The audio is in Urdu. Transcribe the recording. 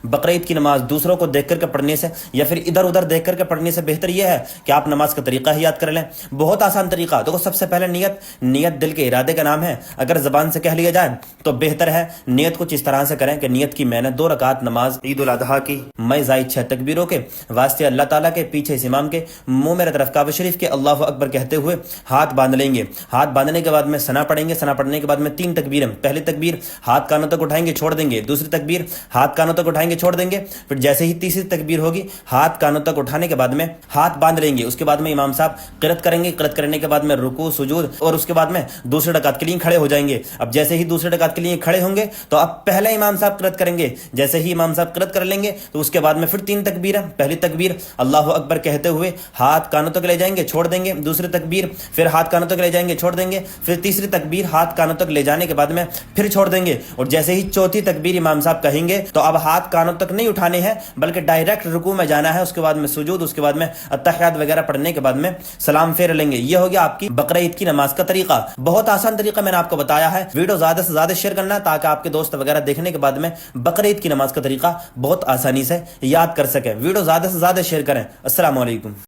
بقرعید کی نماز دوسروں کو دیکھ کر کے پڑھنے سے یا پھر ادھر ادھر دیکھ کر کے پڑھنے سے بہتر یہ ہے کہ آپ نماز کا طریقہ ہی یاد کر لیں. بہت آسان طریقہ. دیکھو سب سے پہلے نیت دل کے ارادے کا نام ہے. اگر زبان سے کہہ لیا جائے تو بہتر ہے. نیت کچھ اس طرح سے کریں کہ نیت کی میں نے 2 رکعت نماز عید الاضحیٰ کی، میں زائد 6 تکبیروں کے واسطے اللہ تعالیٰ کے، پیچھے اس امام کے، منہ میرے طرف کعبہ شریف کے اللہ اکبر کہتے ہوئے ہاتھ باندھ لیں گے. ہاتھ باندھنے کے بعد میں ثنا پڑھیں گے. ثنا پڑھنے کے بعد میں 3 تکبیریں. پہلی تکبیر ہاتھ کانوں تک اٹھائیں گے چھوڑ دیں گے. دوسری تکبیر ہاتھ کانوں تک اٹھائیں گے چھوڑ دیں گے. پھر جیسے ہی تیسری تکبیر ہوگی ہاتھ کانوں تک اٹھانے کے بعد میں ہاتھ باندھ لیں گے. اس کے بعد میں امام صاحب قرات کریں گے. قرات کرنے کے بعد میں رکوع سجود اور اس کے بعد میں دوسری رکعت کے لیے کھڑے ہو جائیں گے. اب جیسے ہی دوسری رکعت کے لیے کھڑے ہوں گے تو اب پہلے امام صاحب قرات کریں گے. جیسے ہی امام صاحب قرات کر لیں گے تو اس کے بعد میں پھر 3 تکبیریں. پہلی تکبیر اللہ اکبر کہتے ہوئے ہاتھ کانوں تک لے جائیں گے چھوڑ دیں گے. دوسری تکبیر پھر ہاتھ کانوں تک لے جائیں گے چھوڑ دیں گے. پھر تیسری تکبیر ہاتھ کانوں تک لے جانے کے بعد میں پھر چھوڑ دیں گے. اور جیسے ہی چوتھی تکبیر امام صاحب کہیں گے تو اب ہاتھ کانوں تک نہیں اٹھانے ہیں بلکہ ڈائریکٹ رکوع میں جانا ہے. اس کے بعد میں سجود، اس کے بعد میں اتحیات وغیرہ پڑھنے کے بعد میں سلام پھیر لیں گے. یہ ہو گیا آپ کی بقرعید کی نماز کا طریقہ. بہت آسان طریقہ میں نے آپ کو بتایا ہے. ویڈیو زیادہ سے زیادہ شیئر کرنا تاکہ آپ کے دوست وغیرہ دیکھنے کے بعد میں بقرعید کی نماز کا طریقہ بہت آسانی سے یاد کر سکیں. ویڈیو زیادہ سے زیادہ شیئر کریں. السلام علیکم.